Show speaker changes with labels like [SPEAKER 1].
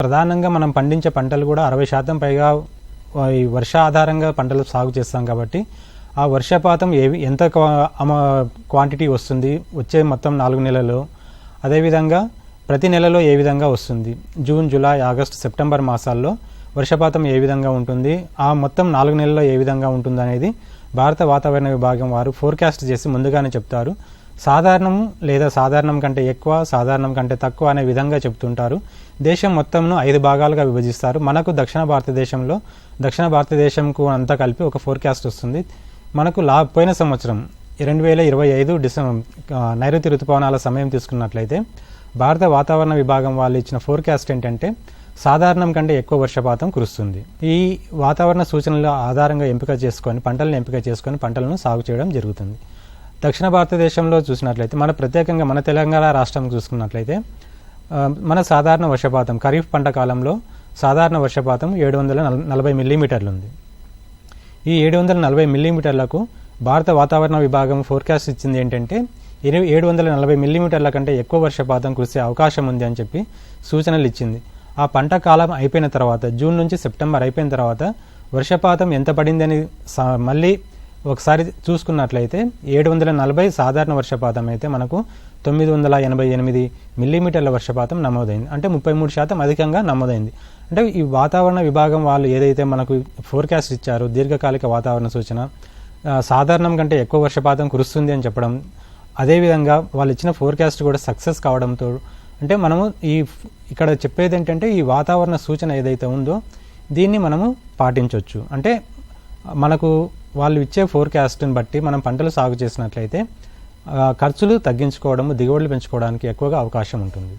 [SPEAKER 1] ప్రధానంగా మనం పండించే పంటలు కూడా 60% పైగా ఈ వర్ష ఆధారంగా పంటలు సాగు చేస్తాం కాబట్టి ఆ వర్షపాతం ఎంత క్వాంటిటీ వస్తుంది వచ్చే మొత్తం 4 నెలల్లో, అదేవిధంగా ప్రతి నెలలో ఏ విధంగా వస్తుంది, జూన్, జూలై, ఆగస్టు, సెప్టెంబర్ మాసాల్లో వర్షపాతం ఏ విధంగా ఉంటుంది, ఆ మొత్తం 4 నెలల్లో ఏ విధంగా ఉంటుంది అనేది భారత వాతావరణ విభాగం వారు ఫోర్కాస్ట్ చేసి ముందుగానే చెప్తారు. సాధారణం లేదా సాధారణం కంటే ఎక్కువ, సాధారణం కంటే తక్కువ అనే విధంగా చెప్తుంటారు. దేశం మొత్తంను 5 భాగాలుగా విభజిస్తారు. మనకు దక్షిణ భారతదేశంకు అంతా కలిపి ఒక ఫోర్కాస్ట్ వస్తుంది. మనకు పోయిన సంవత్సరం 2025 నైరుతి ఋతుపవనాల సమయం తీసుకున్నట్లయితే భారత వాతావరణ విభాగం వాళ్ళు ఇచ్చిన ఫోర్కాస్ట్ ఏంటంటే సాధారణం కంటే ఎక్కువ వర్షపాతం కురుస్తుంది. ఈ వాతావరణ సూచనల ఆధారంగా పంటలను ఎంపిక చేసుకొని పంటలను సాగు చేయడం జరుగుతుంది. దక్షిణ భారతదేశంలో చూసినట్లయితే ప్రత్యేకంగా మన తెలంగాణ రాష్ట్రం చూసుకున్నట్లయితే మన సాధారణ వర్షపాతం ఖరీఫ్ పంట కాలంలో సాధారణ వర్షపాతం 740 మిల్లీమీటర్లు ఉంది. ఈ 740 మిల్లీమీటర్లకు భారత వాతావరణ విభాగం ఫోర్కాస్ట్ ఇచ్చింది ఏంటంటే 740 మిల్లీమీటర్ల కంటే ఎక్కువ వర్షపాతం కురిసే అవకాశం ఉంది అని చెప్పి సూచనలు ఇచ్చింది. ఆ పంట కాలం అయిపోయిన తర్వాత, జూన్ నుంచి సెప్టెంబర్ అయిపోయిన తర్వాత వర్షపాతం ఎంత పడిందని మళ్ళీ ఒకసారి చూసుకున్నట్లయితే 740 సాధారణ వర్షపాతం అయితే మనకు 988 మిల్లీమీటర్ల వర్షపాతం నమోదైంది. అంటే 33% అధికంగా నమోదైంది. అంటే ఈ వాతావరణ విభాగం వాళ్ళు ఏదైతే మనకు ఫోర్కాస్ట్ ఇచ్చారో దీర్ఘకాలిక వాతావరణ సూచన సాధారణం కంటే ఎక్కువ వర్షపాతం కురుస్తుంది అని చెప్పడం, అదేవిధంగా వాళ్ళు ఇచ్చిన ఫోర్కాస్ట్ కూడా సక్సెస్ కావడంతో అంటే మనము ఇక్కడ చెప్పేది ఏంటంటే ఈ వాతావరణ సూచన ఏదైతే ఉందో దీన్ని మనము పాటించవచ్చు. అంటే మనకు వాళ్ళు ఇచ్చే ఫోర్కాస్ట్ని బట్టి మనం పంటలు సాగు చేసినట్లయితే ఖర్చులు తగ్గించుకోవడము, దిగుబడులు పెంచుకోవడానికి ఎక్కువగా అవకాశం ఉంటుంది.